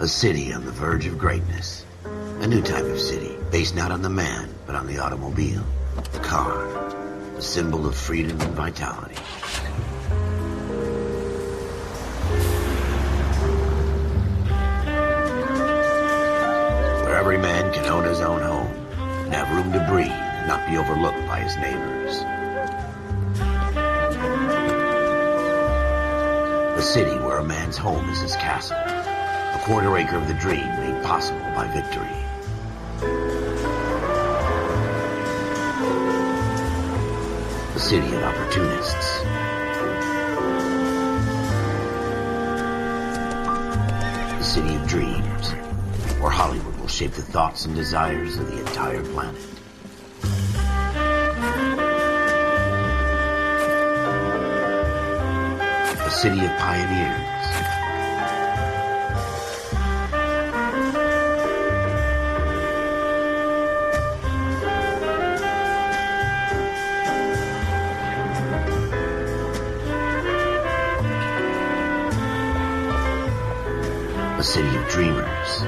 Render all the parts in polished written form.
A city on the verge of greatness. A new type of city, based not on the man, but on the automobile. The car. The symbol of freedom and vitality. Where every man can own his own home, and have room to breathe, and not be overlooked by his neighbors. A city where a man's home is his castle. A quarter acre of the dream made possible by victory. A city of opportunists. A city of dreams, where Hollywood will shape the thoughts and desires of the entire planet. A city of pioneers. A city of dreamers.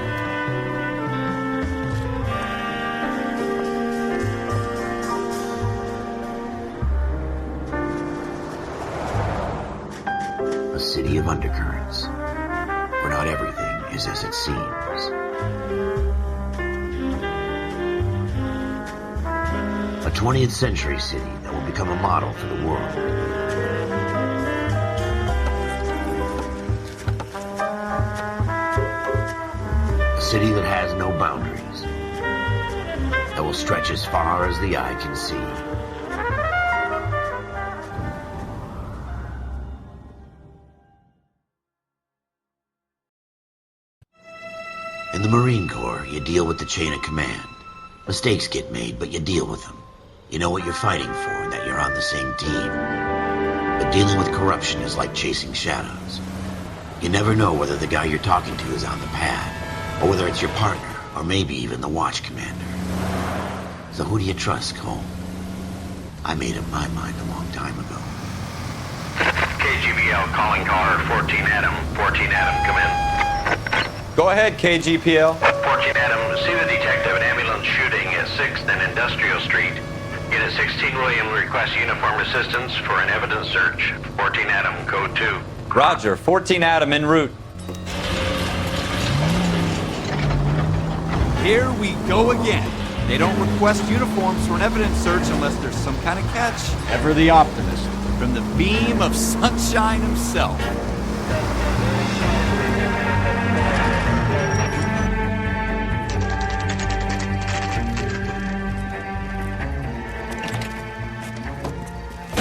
A city of undercurrents, where not everything is as it seems. A 20th century city that will become a model for the world. A city that has no boundaries, that will stretch as far as the eye can see. In the Marine Corps, you deal with the chain of command. Mistakes get made, but you deal with them. You know what you're fighting for and that you're on the same team. But dealing with corruption is like chasing shadows. You never know whether the guy you're talking to is on the pad, or whether it's your partner, or maybe even the watch commander. So who do you trust, Cole? I made up my mind a long time ago. KGBL calling caller 14 Adam. 14 Adam, come in. Go ahead, KGPL. 14 Adam, see the detective an ambulance shooting at 6th and Industrial Street. Unit 16 William requests uniform assistance for an evidence search. 14 Adam, code 2. Roger, 14 Adam en route. Here we go again. They don't request uniforms for an evidence search unless there's some kind of catch. Ever the optimist. From the beam of sunshine himself.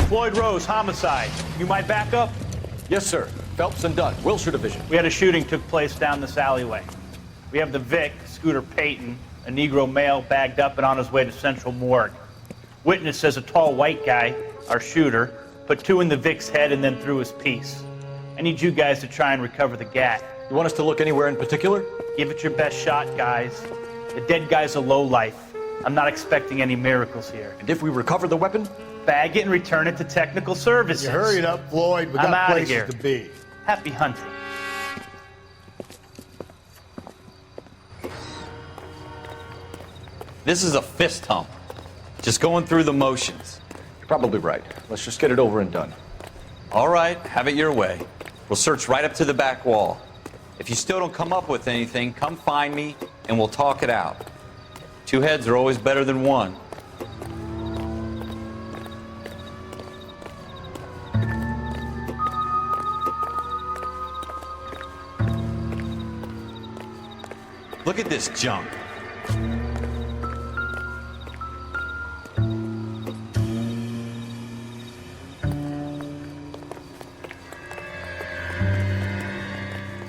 Floyd Rose, homicide. You might back up? Yes, sir. Phelps and Dunn, Wilshire Division. We had a shooting took place down this alleyway. We have the Vic, Scooter Payton, a Negro male bagged up and on his way to Central Morgue. Witness says a tall white guy, our shooter, put 2 in the Vic's head and then threw his piece. I need you guys to try and recover the gat. You want us to look anywhere in particular? Give it your best shot, guys. The dead guy's a lowlife. I'm not expecting any miracles here. And if we recover the weapon? Bag it and return it to technical services. You hurried up, Floyd. We I'm got outta places here. to be. Happy hunting. This is a fist hump. Just going through the motions. You're probably right. Let's just get it over and done. All right, have it your way. We'll search right up to the back wall. If you still don't come up with anything, come find me and we'll talk it out. 2 heads are always better than 1. Look at this junk.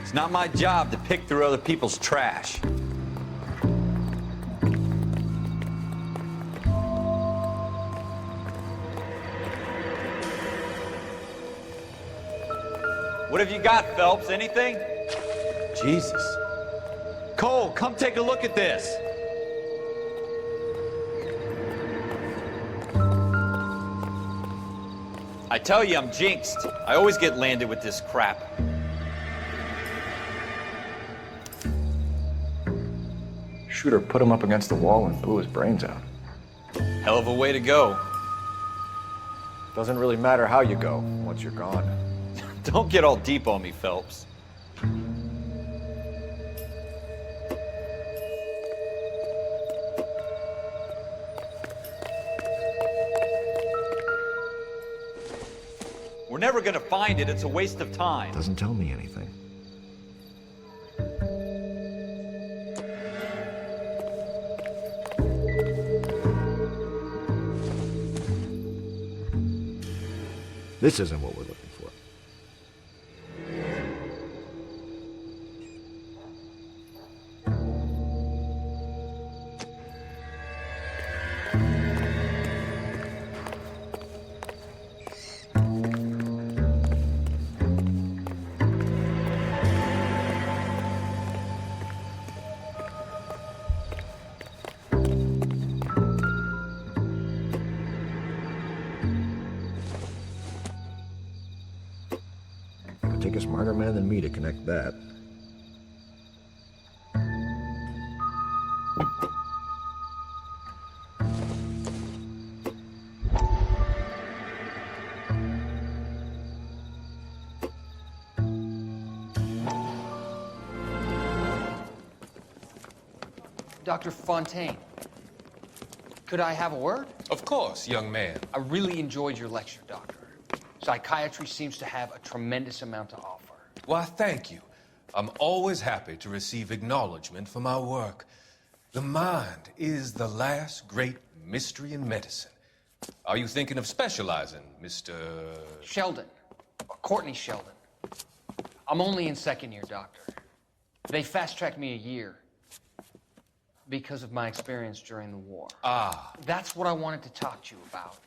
It's not my job to pick through other people's trash. What have you got, Phelps? Anything? Jesus. Cole, come take a look at this. I tell you, I'm jinxed. I always get landed with this crap. Shooter put him up against the wall and blew his brains out. Hell of a way to go. Doesn't really matter how you go once you're gone. Don't get all deep on me, Phelps. We're never gonna find it. It's a waste of time. Doesn't tell me anything. This isn't what we're looking for. Take a smarter man than me to connect that. Dr. Fontaine, could I have a word? Of course, young man. I really enjoyed your lecture, Doctor. Psychiatry seems to have a tremendous amount to offer. Why, thank you. I'm always happy to receive acknowledgement for my work. The mind is the last great mystery in medicine. Are you thinking of specializing, Mr. Sheldon, or Courtney Sheldon. I'm only in second year, Doctor. They fast-tracked me a year because of my experience during the war. Ah. That's what I wanted to talk to you about.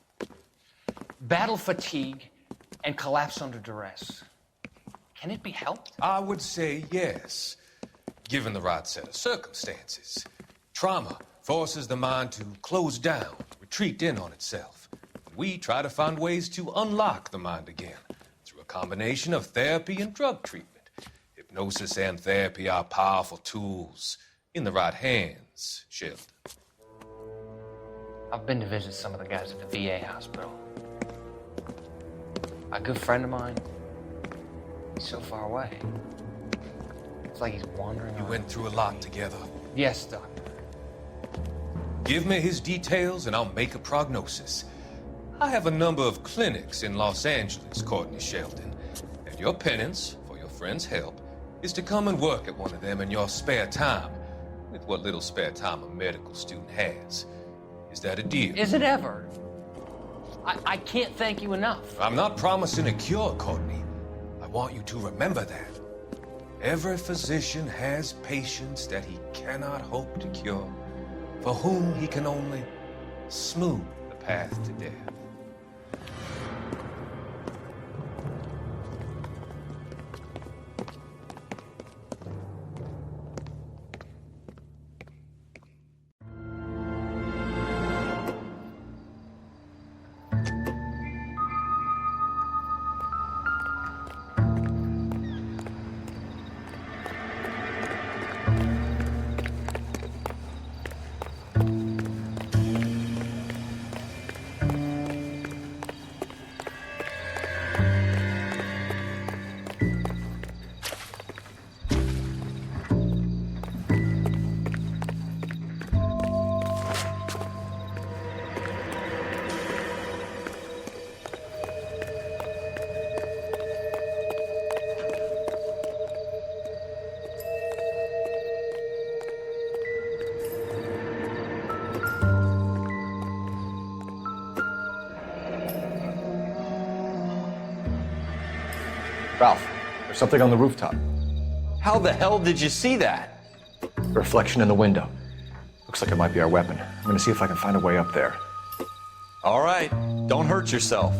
Battle fatigue and collapse under duress. Can it be helped? I would say yes, given the right set of circumstances. Trauma forces the mind to close down, retreat in on itself. We try to find ways to unlock the mind again through a combination of therapy and drug treatment. Hypnosis and therapy are powerful tools in the right hands, Sheldon. I've been to visit some of the guys at the VA hospital. A good friend of mine, he's so far away. It's like he's wandering You around. went through a lot together. Yes, Doctor. Give me his details and I'll make a prognosis. I have a number of clinics in Los Angeles, Courtney Sheldon, and your penance for your friend's help is to come and work at one of them in your spare time, with what little spare time a medical student has. Is that a deal? Is it ever? I can't thank you enough. I'm not promising a cure, Courtney. I want you to remember that. Every physician has patients that he cannot hope to cure, for whom he can only smooth the path to death. Ralph, there's something on the rooftop. How the hell did you see that? Reflection in the window. Looks like it might be our weapon. I'm gonna see if I can find a way up there. All right, don't hurt yourself.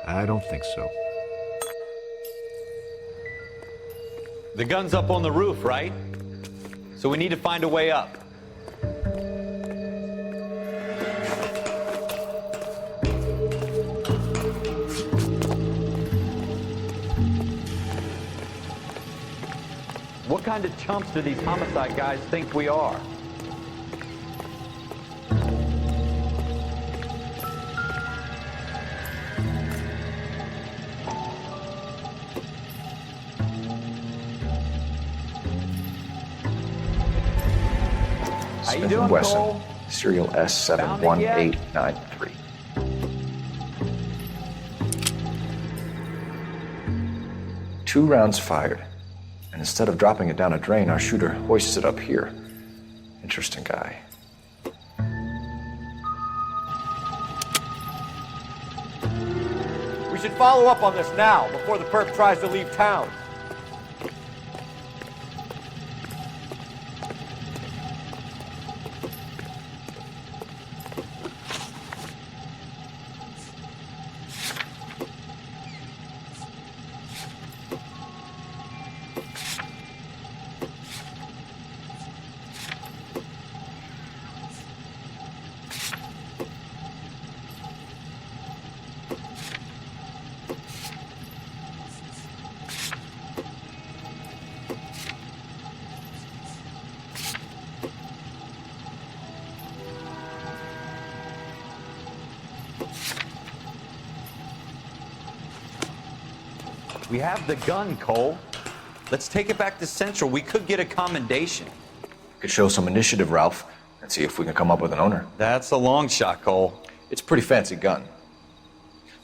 I don't think so. The gun's up on the roof, right? So we need to find a way up. What kind of chumps do these homicide guys think we are? How you Smith doing, & Wesson, Cole? serial S71893. Two rounds fired, and instead of dropping it down a drain, our shooter hoists it up here. Interesting guy. We should follow up on this now, before the perp tries to leave town. We have the gun, Cole. Let's take it back to Central. We could get a commendation. Could show some initiative, Ralph, and see if we can come up with an owner. That's a long shot, Cole. It's a pretty fancy gun.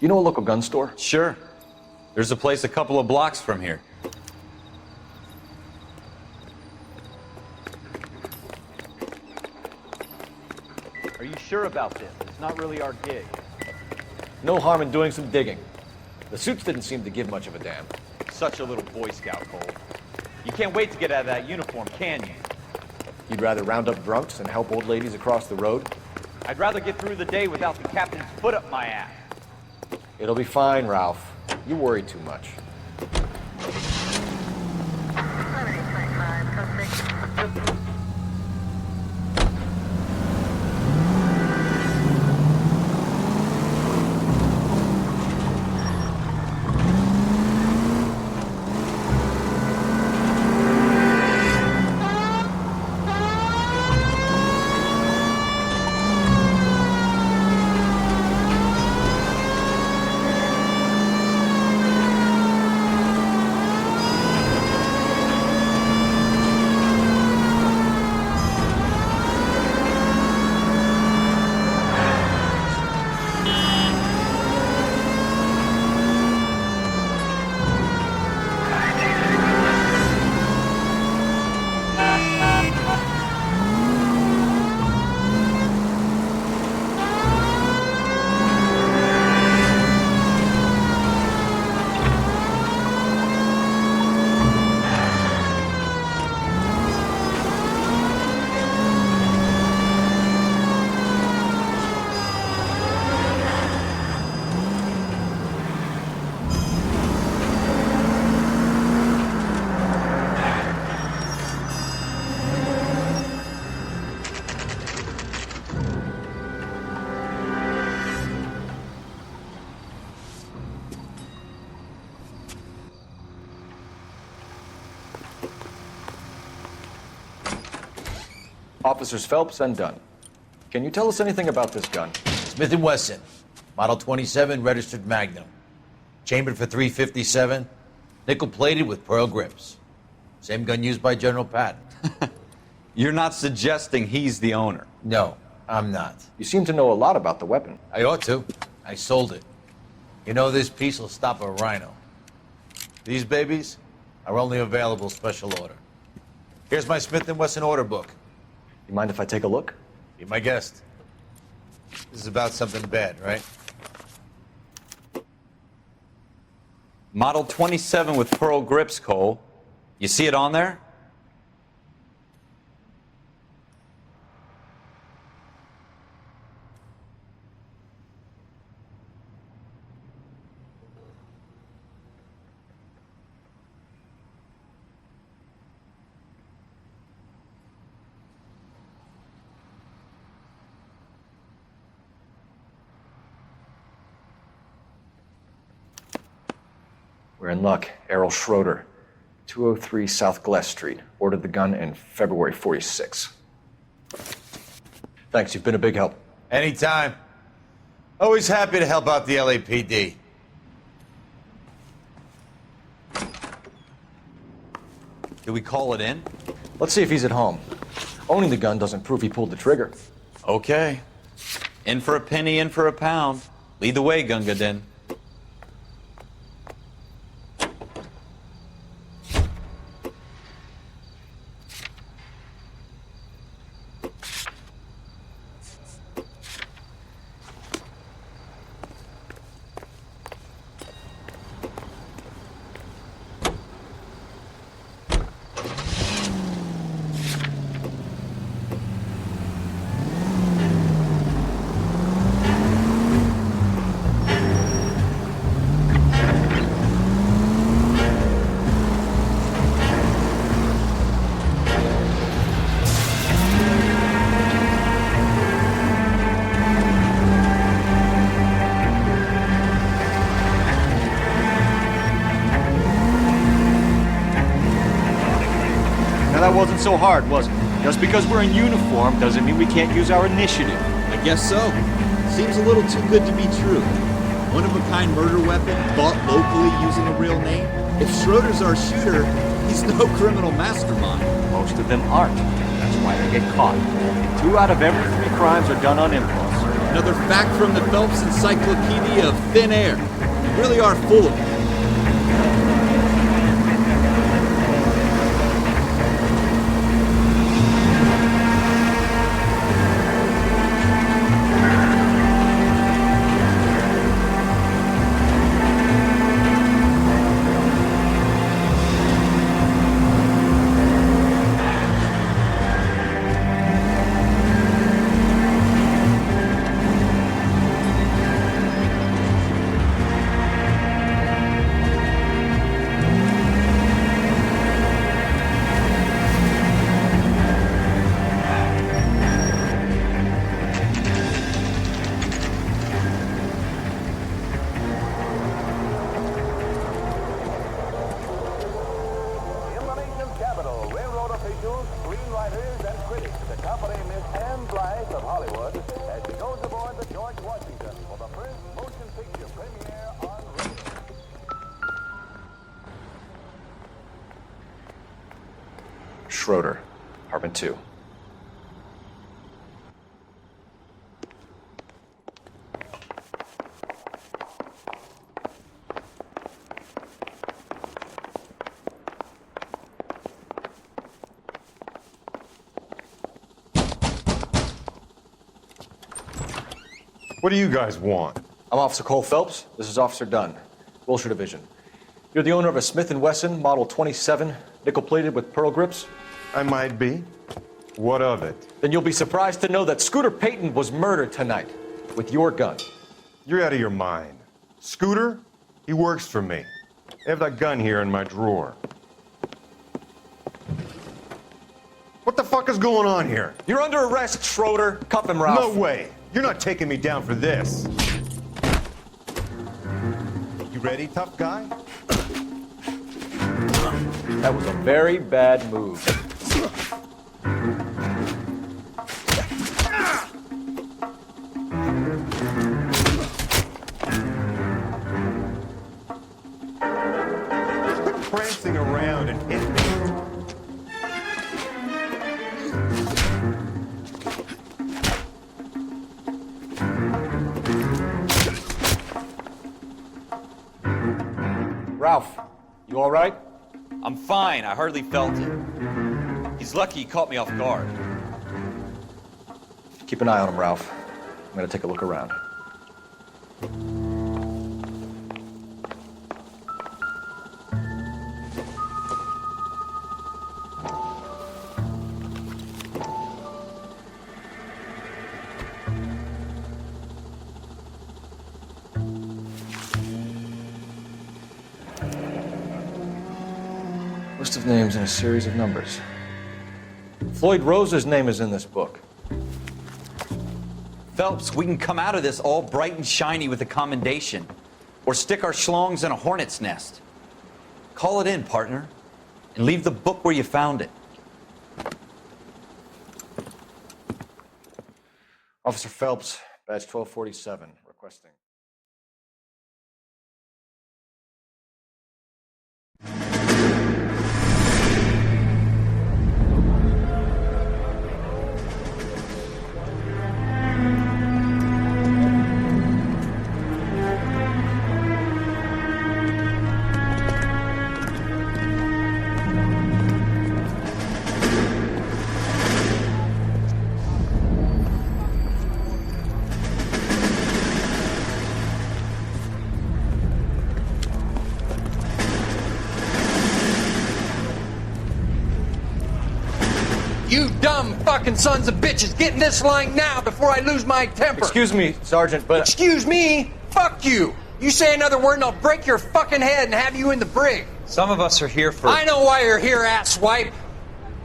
You know a local gun store? Sure. There's a place a couple of blocks from here. Are you sure about this? It's not really our gig. No harm in doing some digging. The suits didn't seem to give much of a damn. Such a little Boy Scout, Cole. You can't wait to get out of that uniform, can you? You'd rather round up drunks and help old ladies across the road? I'd rather get through the day without the captain's foot up my ass. It'll be fine, Ralph. You worry too much. Officers Phelps and Dunn. Can you tell us anything about this gun? Smith & Wesson, Model 27, registered Magnum. Chambered for .357, nickel-plated with pearl grips. Same gun used by General Patton. You're not suggesting he's the owner? No, I'm not. You seem to know a lot about the weapon. I ought to. I sold it. You know, this piece will stop a rhino. These babies are only available special order. Here's my Smith & Wesson order book. You mind if I take a look? Be my guest. This is about something bad, right? Model 27 with pearl grips, Cole. You see it on there? We're in luck. Errol Schroeder. 203 South Glass Street. Ordered the gun in February 46. Thanks, you've been a big help. Anytime. Always happy to help out the LAPD. Do we call it in? Let's see if he's at home. Owning the gun doesn't prove he pulled the trigger. Okay. In for a penny, in for a pound. Lead the way, Gunga Din. That wasn't so hard, was it? Just because we're in uniform doesn't mean we can't use our initiative. I guess so. Seems a little too good to be true. One-of-a-kind murder weapon bought locally using a real name. If Schroeder's our shooter, he's no criminal mastermind. Most of them aren't. That's why they get caught. 2 out of every 3 crimes are done on impulse. Another fact from the Phelps Encyclopedia of Thin Air. You really are full of it. Schroeder, apartment 2. What do you guys want? I'm Officer Cole Phelps. This is Officer Dunn, Wilshire Division. You're the owner of a Smith & Wesson Model 27, nickel-plated with pearl grips? I might be. What of it? Then you'll be surprised to know that Scooter Payton was murdered tonight with your gun. You're out of your mind. Scooter? He works for me. I have that gun here in my drawer. What the fuck is going on here? You're under arrest, Schroeder. Cuff him, Ralph. No way. You're not taking me down for this. You ready, tough guy? That was a very bad move. Quit prancing around and hit me. Ralph, you all right? I'm fine. I hardly felt it. He's lucky he caught me off guard. Keep an eye on him, Ralph. I'm gonna take a look around. List of names and a series of numbers. Floyd Rose's name is in this book. Phelps, we can come out of this all bright and shiny with a commendation. Or stick our schlongs in a hornet's nest. Call it in, partner. and leave the book where you found it. Officer Phelps, badge 1247, requesting. You dumb fucking sons of bitches, get in this line now before I lose my temper. Excuse me, Sergeant, but... Excuse me? Fuck you. You say another word and I'll break your fucking head and have you in the brig. Some of us are here for... I know why you're here, asswipe.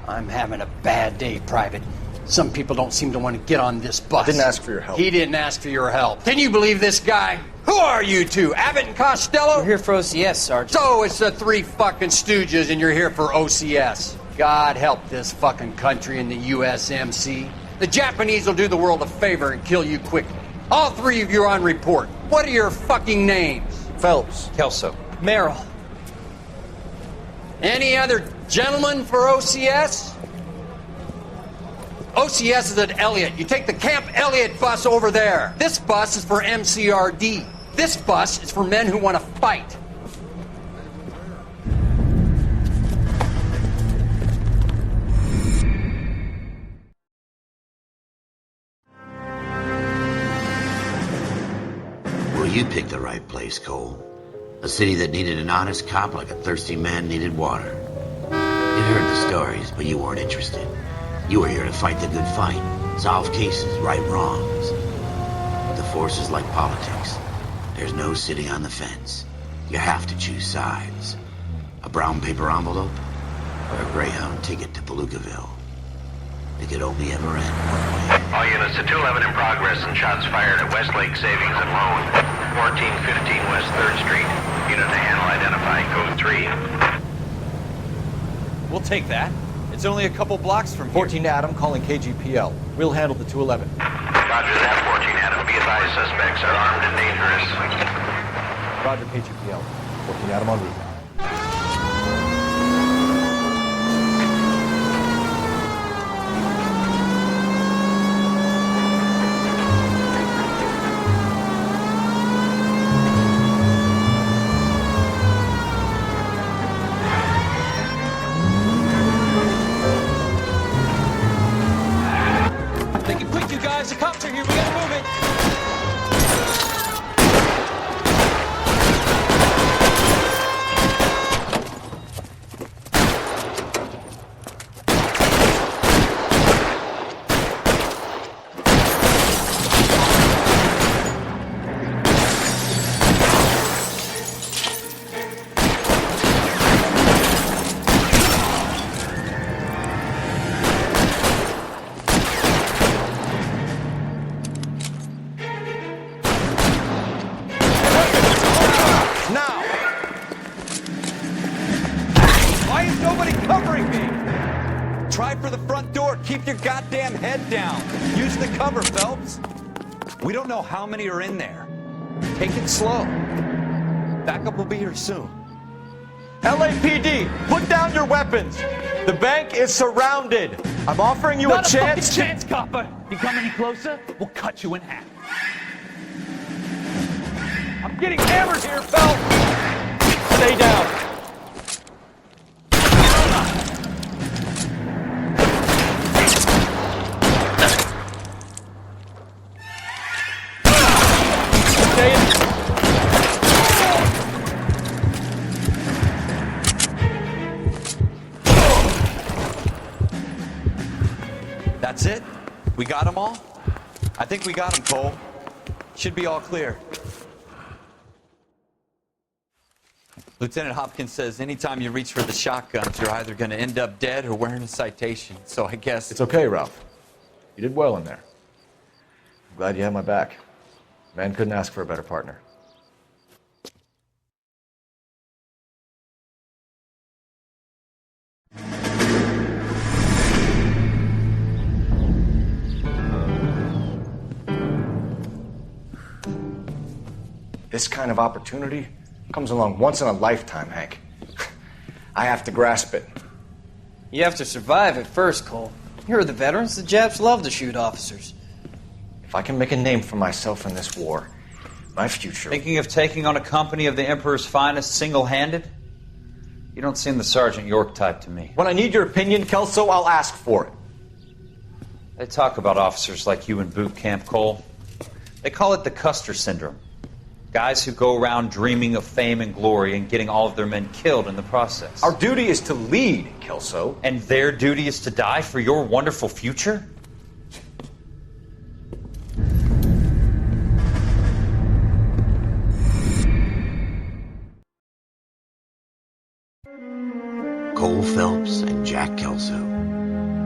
I'm having a bad day, Private. Some people don't seem to want to get on this bus. I didn't ask for your help. He didn't ask for your help. Can you believe this guy? Who are you two? Abbott and Costello? We're here for OCS, Sergeant. So it's the three fucking stooges and you're here for OCS. God help this fucking country and the USMC. The Japanese will do the world a favor and kill you quickly. All three of you are on report. What are your fucking names? Phelps. Kelso. Merrill. Any other gentlemen for OCS? OCS is at Elliott. You take the Camp Elliott bus over there. This bus is for MCRD. This bus is for men who want to fight. Well, you picked the right place, Cole. A city that needed an honest cop like a thirsty man needed water. You'd heard the stories, but you weren't interested. You were here to fight the good fight, solve cases, right wrongs. But the force is like politics. There's no sitting on the fence. You have to choose sides. A brown paper envelope or a Greyhound ticket to Palookaville. It could only ever end one way. All units to 211 in progress and shots fired at Westlake Savings and Loan, 1415 West 3rd Street. Unit to handle identify, code 3. We'll take that. It's only a couple blocks from here. 14 Adam calling KGPL. We'll handle the 211. Roger that, 14 Adam. Be advised, suspects are armed and dangerous. Roger, KGPL. 14 Adam on route. The cops are here. We gotta move it. Keep your goddamn head down. Use the cover, Phelps. We don't know how many are in there. Take it slow. Backup will be here soon. LAPD, put down your weapons. The bank is surrounded. I'm offering you a chance. Not a fucking chance, copper. You come any closer, we'll cut you in half. I'm getting hammered here, Phelps. Stay down. That's it? We got them all? I think we got them, Cole. Should be all clear. Lieutenant Hopkins says anytime you reach for the shotguns, you're either going to end up dead or wearing a citation. So I guess... It's okay, Ralph. You did well in there. I'm glad you had my back. Man couldn't ask for a better partner. This kind of opportunity comes along once in a lifetime, Hank. I have to grasp it. You have to survive it first, Cole. Here are the veterans. The Japs love to shoot officers. If I can make a name for myself in this war, my future... Thinking of taking on a company of the Emperor's finest single-handed? You don't seem the Sergeant York type to me. When I need your opinion, Kelso, I'll ask for it. They talk about officers like you in boot camp, Cole. They call it the Custer Syndrome. Guys who go around dreaming of fame and glory and getting all of their men killed in the process. Our duty is to lead, Kelso. And their duty is to die for your wonderful future? Cole Phelps and Jack Kelso.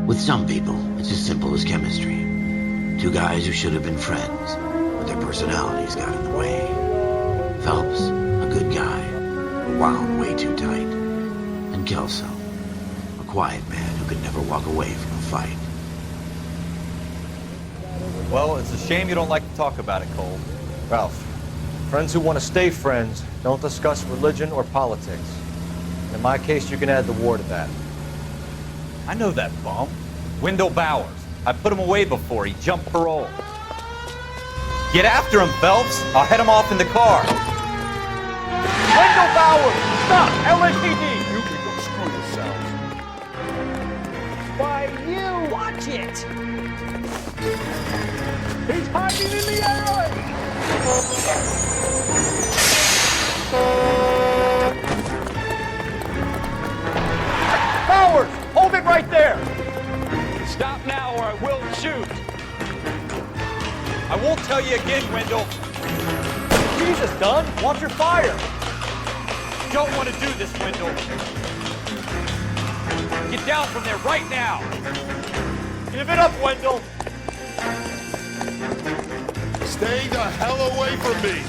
With some people, it's as simple as chemistry. Two guys who should have been friends, but their personalities got in the way. Phelps, a good guy, but wound way too tight. And Kelso, a quiet man who could never walk away from a fight. Well, it's a shame you don't like to talk about it, Cole. Ralph, friends who want to stay friends don't discuss religion or politics. In my case, you can add the war to that. I know that bum. Wendell Bowers. I put him away before. He jumped parole. Get after him, Phelps. I'll head him off in the car. Wendell Bowers! Stop! LAPD! You can go screw yourself. Why, you! Watch it! He's hiding in the alley! Bowers! Hold it right there! Stop now or I will shoot. I won't tell you again, Wendell. Jesus, Dunn! Watch your fire! Don't want to do this, Wendell. Get down from there right now. Give it up, Wendell! Stay the hell away from me!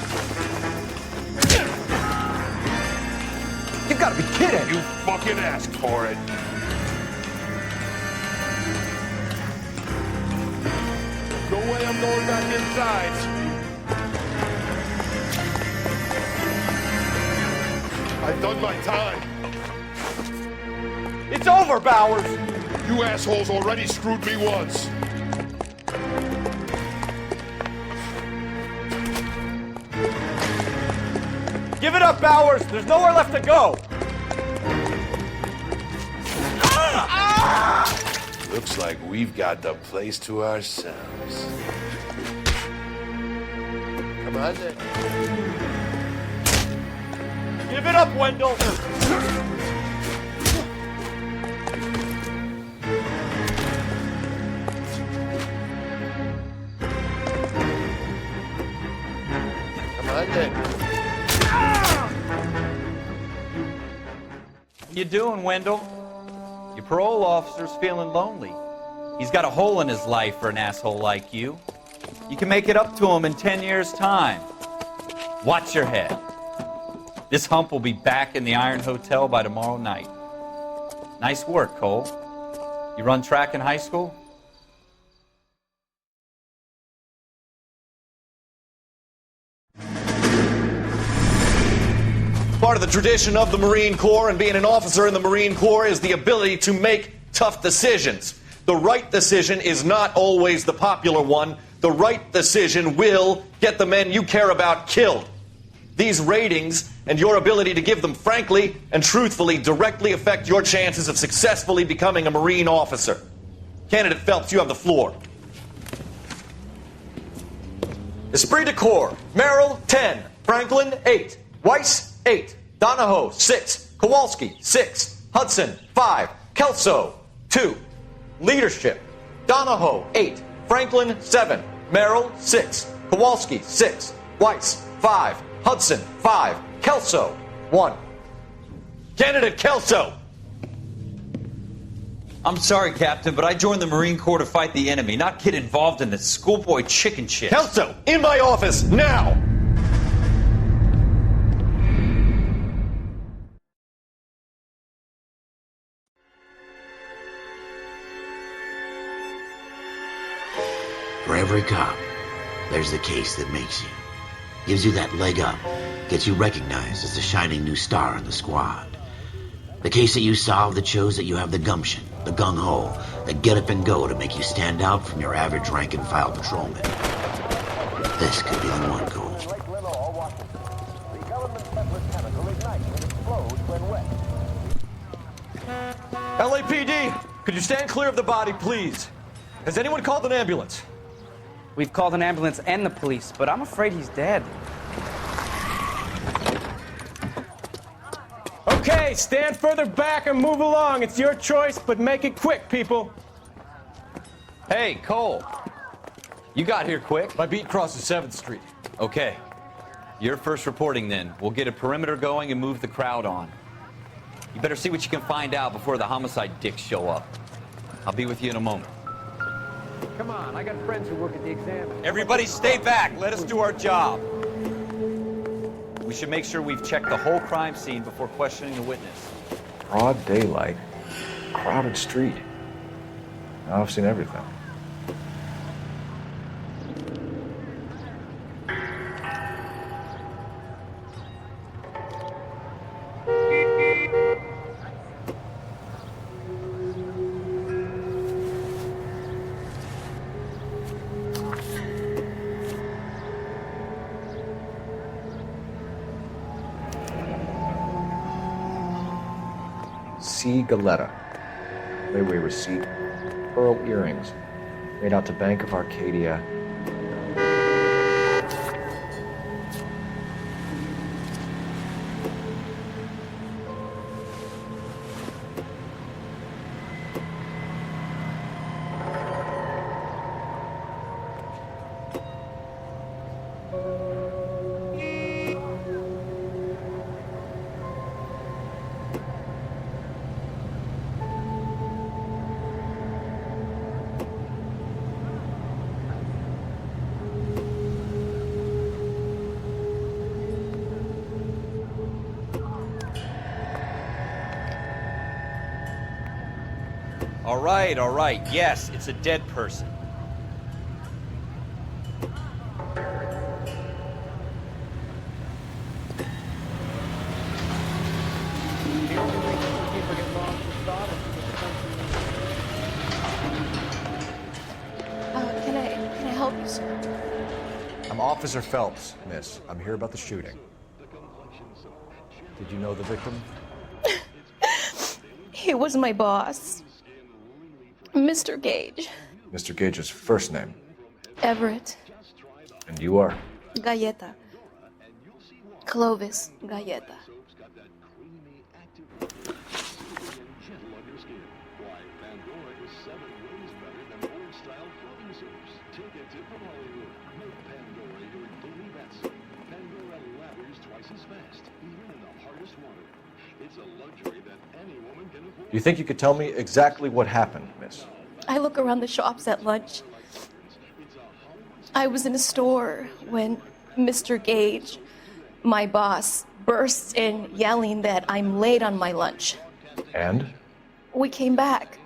You've got to be kidding! You fucking asked for it. No way I'm going back inside. I've done my time. It's over, Bowers! You assholes already screwed me once. Give it up, Bowers! There's nowhere left to go! Looks like we've got the place to ourselves. Come on then. Give it up, Wendell! Come on then. What you doing, Wendell? Your parole officer's feeling lonely. He's got a hole in his life for an asshole like you. You can make it up to him in 10 years' time. Watch your head. This hump will be back in the Iron Hotel by tomorrow night. Nice work, Cole. You run track in high school? Part of the tradition of the Marine Corps and being an officer in the Marine Corps is the ability to make tough decisions. The right decision is not always the popular one. The right decision will get the men you care about killed. These ratings and your ability to give them frankly and truthfully directly affect your chances of successfully becoming a Marine officer. Candidate Phelps, you have the floor. Esprit de Corps, Merrill, 10. Franklin, 8. Weiss, 8. Donahoe, 6. Kowalski, 6. Hudson, 5. Kelso, 2. Leadership, Donahoe, 8. Franklin, 7. Merrill, 6. Kowalski, 6. Weiss, 5. Hudson, 5. Kelso, 1. Candidate Kelso! I'm sorry, Captain, but I joined the Marine Corps to fight the enemy, not get involved in this schoolboy chicken shit. Kelso, in my office, now! For every cop, there's the case that makes you. Gives you that leg up. Gets you recognized as the shining new star in the squad. The case that you solved that shows that you have the gumption, the gung-ho, the get up and go to make you stand out from your average rank-and-file patrolman. This could be the one, Cole. LAPD, could you stand clear of the body, please? Has anyone called an ambulance? We've called an ambulance and the police, but I'm afraid he's dead. Okay, stand further back and move along. It's your choice, but make it quick, people. Hey, Cole. You got here quick. My beat crosses 7th Street. Okay. You're first reporting then. We'll get a perimeter going and move the crowd on. You better see what you can find out before the homicide dicks show up. I'll be with you in a moment. Come on, I got friends who work at the exam. Everybody stay back. Let us do our job. We should make sure we've checked the whole crime scene before questioning the witness. Broad daylight, crowded street. Now I've seen everything. C. Galetta. Layaway receipt. Pearl earrings. Made out to Bank of Arcadia. All right. Yes, it's a dead person. Can I help you, sir? I'm Officer Phelps, miss. I'm here about the shooting. Did you know the victim? He was my boss. Mr. Gage. Mr. Gage's first name. Everett. And you are? Galleta. Clovis Galleta. Do you think you could tell me exactly what happened, miss? I look around the shops at lunch. I was in a store when Mr. Gage, my boss, bursts in yelling that I'm late on my lunch. And? We came back.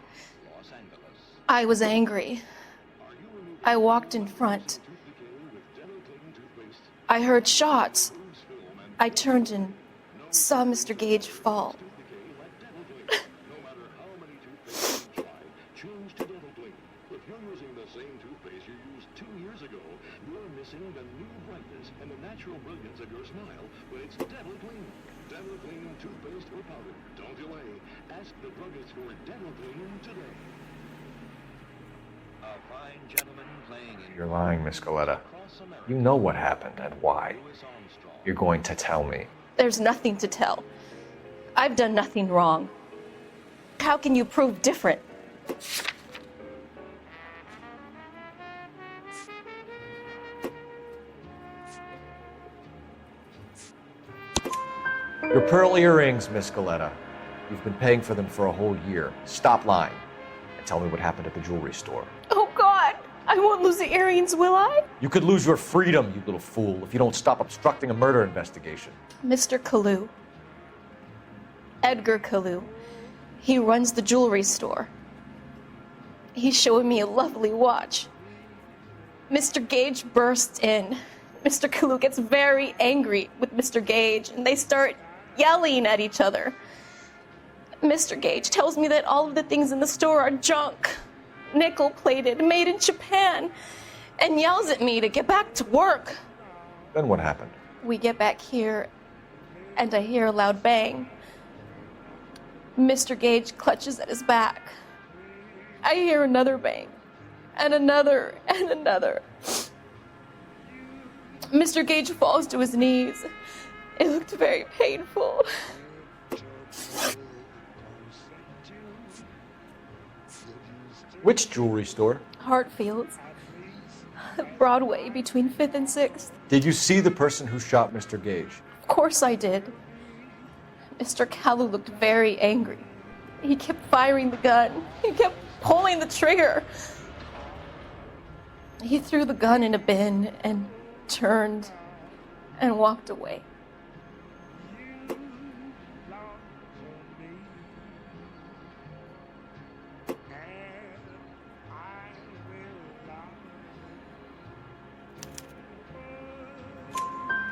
I was angry. I walked in front. I heard shots. I turned and saw Mr. Gage fall. You're lying, Miss Galetta. You know what happened and why. You're going to tell me. There's nothing to tell. I've done nothing wrong. How can you prove different? Your pearl earrings, Miss Galetta. You've been paying for them for a whole year. Stop lying and tell me what happened at the jewelry store. Oh, God! I won't lose the earrings, will I? You could lose your freedom, you little fool, if you don't stop obstructing a murder investigation. Mr. Kalu. Edgar Kalu. He runs the jewelry store. He's showing me a lovely watch. Mr. Gage bursts in, Mr. Kalu gets very angry with Mr. Gage, and they start yelling at each other. Mr. Gage tells me that all of the things in the store are junk, nickel-plated, made in Japan, and yells at me to get back to work. Then what happened? We get back here, and I hear a loud bang. Mr. Gage clutches at his back. I hear another bang, and another, and another. Mr. Gage falls to his knees. It looked very painful. Which jewelry store? Hartfield's. Broadway, between 5th and 6th. Did you see the person who shot Mr. Gage? Of course I did. Mr. Kalu looked very angry. He kept firing the gun. He kept pulling the trigger. He threw the gun in a bin and turned and walked away.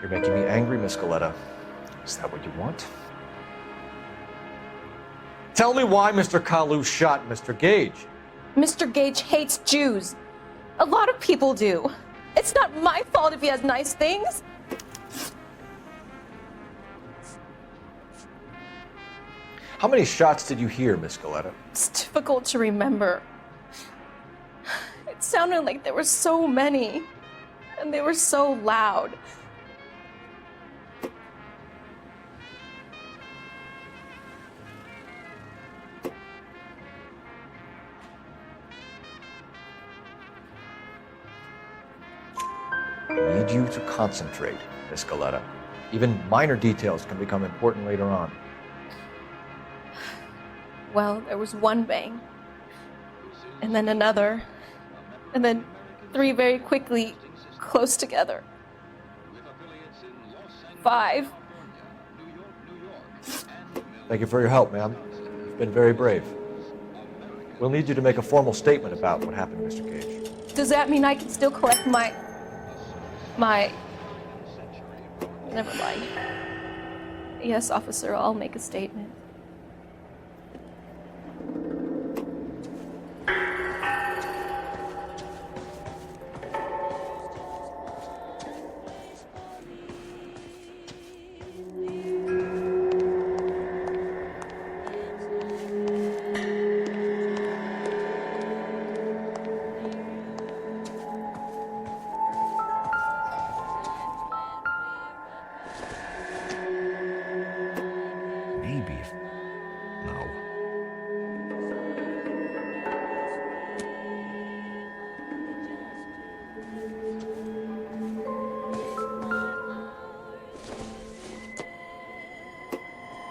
You're making me angry, Miss Galetta. Is that what you want? Tell me why Mr. Kalu shot Mr. Gage. Mr. Gage hates Jews. A lot of people do. It's not my fault if he has nice things. How many shots did you hear, Miss Galetta? It's difficult to remember. It sounded like there were so many, and they were so loud. I need you to concentrate, Miss Galetta. Even minor details can become important later on. Well, there was one bang, and then another, and then 3 very quickly, close together. 5. Thank you for your help, ma'am. You've been very brave. We'll need you to make a formal statement about what happened, Mr. Gage. Does that mean I can still collect my... Never mind. Yes, officer, I'll make a statement.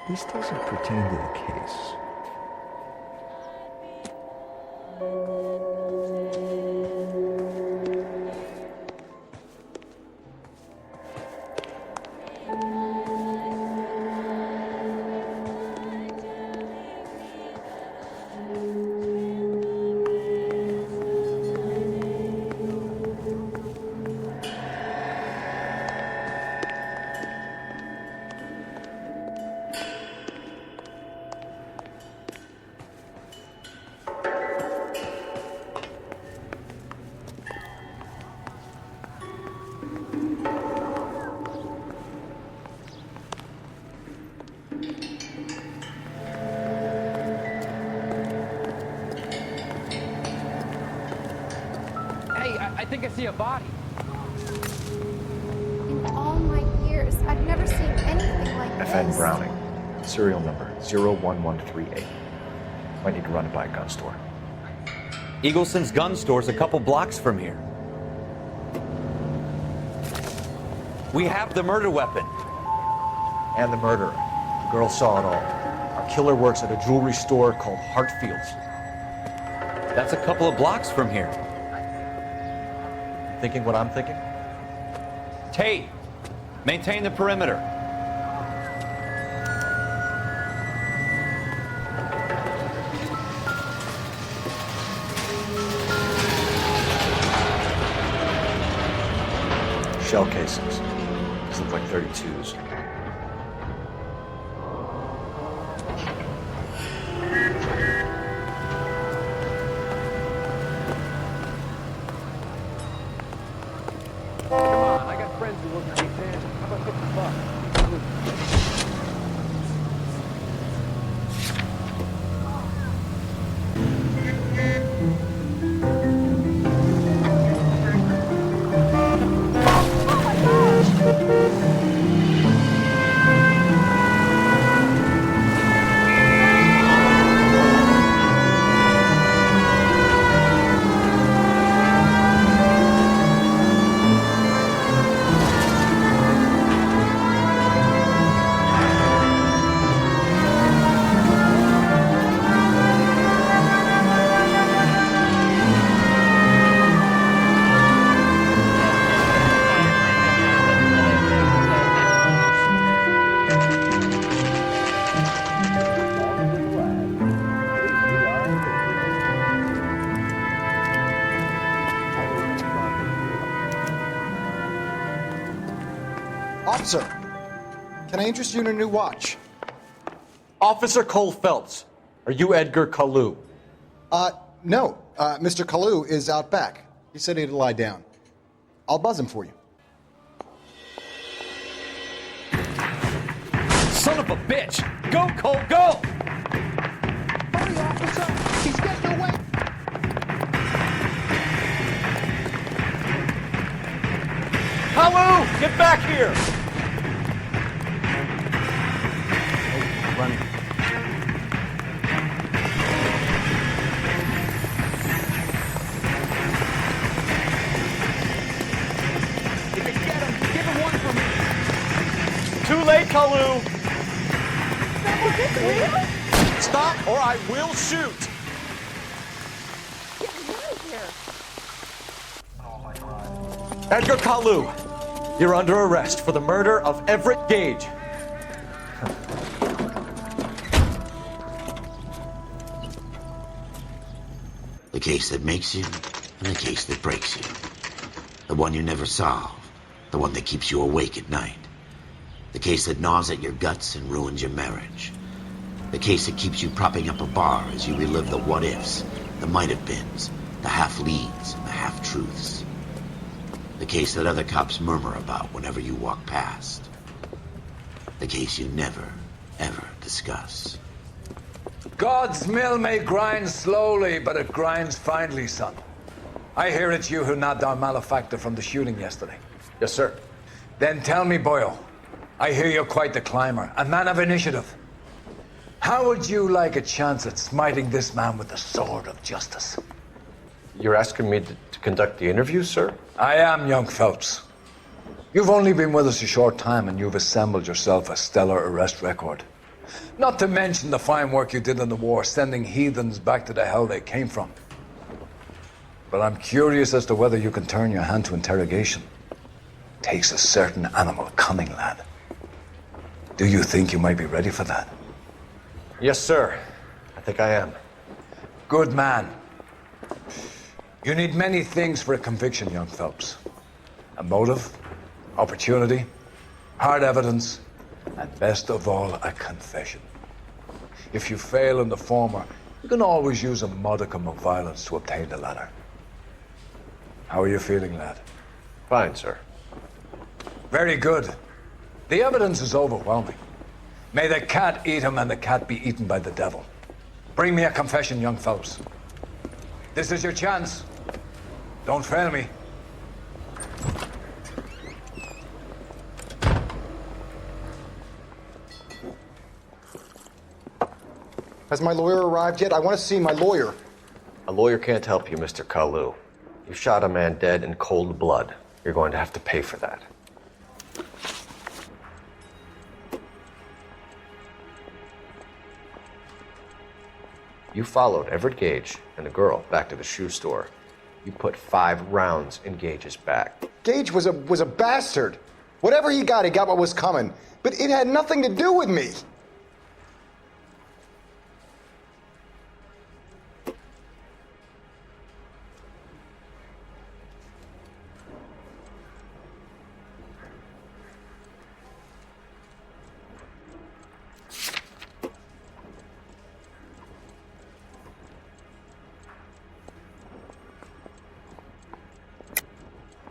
This doesn't pertain to the case. I think I see a body. In all my years, I've never seen anything like this. FN Browning, serial number 01138. Might need to run it by a gun store. Eagleson's gun store's a couple blocks from here. We have the murder weapon. And the murderer. The girl saw it all. Our killer works at a jewelry store called Hartfield's. That's a couple of blocks from here. Thinking what I'm thinking? Tate, maintain the perimeter. Shell casings. These look like 32s. Come on, I got friends who work for these hands. How about $50? Officer, can I interest you in a new watch? Officer Cole Phelps, are you Edgar Kalu? No. Mr. Kalu is out back. He said he'd lie down. I'll buzz him for you. Son of a bitch! Go, Cole, go! Hurry, officer! He's getting away! Kalu, get back here! Run. You can get him! Give him one for me! Too late, Kalu! Is this real? Stop or I will shoot! Get me out of here! Edgar Kalu, you're under arrest for the murder of Everett Gage. The case that makes you, and the case that breaks you. The one you never solve, the one that keeps you awake at night. The case that gnaws at your guts and ruins your marriage. The case that keeps you propping up a bar as you relive the what-ifs, the might-have-beens, the half-leads, and the half-truths. The case that other cops murmur about whenever you walk past. The case you never, ever discuss. God's mill may grind slowly, but it grinds finely, son. I hear it's you who nabbed our malefactor from the shooting yesterday. Yes, sir. Then tell me, Boyle, I hear you're quite the climber, a man of initiative. How would you like a chance at smiting this man with the sword of justice? You're asking me to conduct the interview, sir? I am, young Phelps. You've only been with us a short time, and you've assembled yourself a stellar arrest record. Not to mention the fine work you did in the war, sending heathens back to the hell they came from. But I'm curious as to whether you can turn your hand to interrogation. Takes a certain animal cunning, lad. Do you think you might be ready for that? Yes, sir. I think I am. Good man. You need many things for a conviction, young Phelps. A motive, opportunity, hard evidence, and best of all, a confession. If you fail in the former, you can always use a modicum of violence to obtain the latter. How are you feeling, lad? Fine, sir. Very good. The evidence is overwhelming. May the cat eat him and the cat be eaten by the devil. Bring me a confession, young Phelps. This is your chance. Don't fail me. Has my lawyer arrived yet? I want to see my lawyer. A lawyer can't help you, Mr. Kalu. You shot a man dead in cold blood. You're going to have to pay for that. You followed Everett Gage and the girl back to the shoe store. You put 5 rounds in Gage's back. Gage was a bastard. Whatever he got what was coming. But it had nothing to do with me.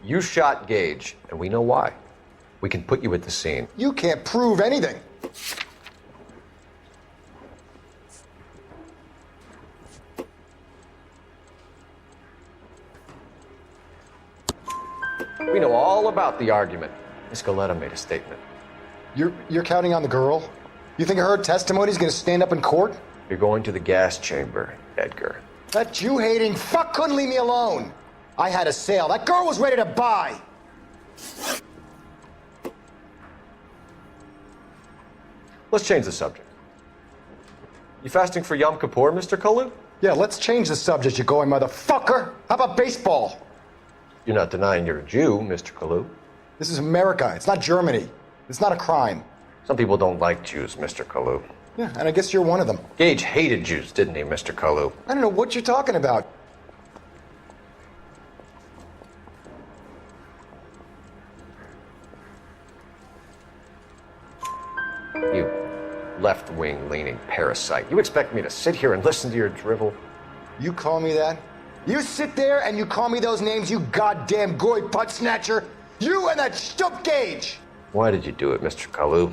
You shot Gage, and we know why. We can put you at the scene. You can't prove anything. We know all about the argument. Miss Goleta made a statement. You're counting on the girl? You think her testimony's gonna stand up in court? You're going to the gas chamber, Edgar. That Jew-hating fuck couldn't leave me alone. I had a sale. That girl was ready to buy. Let's change the subject. You fasting for Yom Kippur, Mr. Kalu? Yeah, let's change the subject, you going motherfucker. How about baseball? You're not denying you're a Jew, Mr. Kalu. This is America. It's not Germany. It's not a crime. Some people don't like Jews, Mr. Kalu. Yeah, and I guess you're one of them. Gage hated Jews, didn't he, Mr. Kalu? I don't know what you're talking about. You left-wing leaning parasite. You expect me to sit here and listen to your drivel? You call me that? You sit there and you call me those names, you goddamn goy putt snatcher? You and that stup Gage! Why did you do it, Mr. Kalu?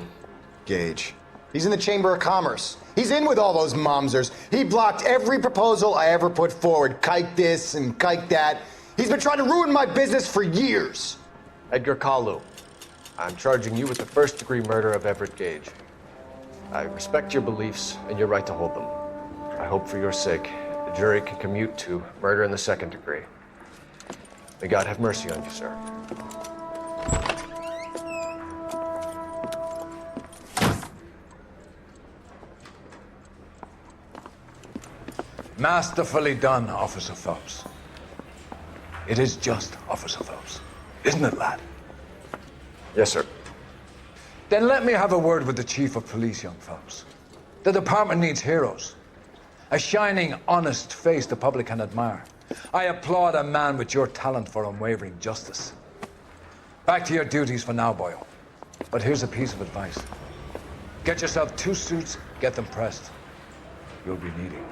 Gage. He's in the Chamber of Commerce. He's in with all those momsers. He blocked every proposal I ever put forward. Kike this and kike that. He's been trying to ruin my business for years. Edgar Kalu, I'm charging you with the first-degree murder of Everett Gage. I respect your beliefs and your right to hold them. I hope for your sake the jury can commute to murder in the second degree. May God have mercy on you, sir. Masterfully done, Officer Phelps. It is just Officer Phelps. Isn't it, lad? Yes, sir. Then let me have a word with the Chief of Police, young Phelps. The department needs heroes. A shining, honest face the public can admire. I applaud a man with your talent for unwavering justice. Back to your duties for now, boyo. But here's a piece of advice. Get yourself 2 suits, get them pressed. You'll be needing.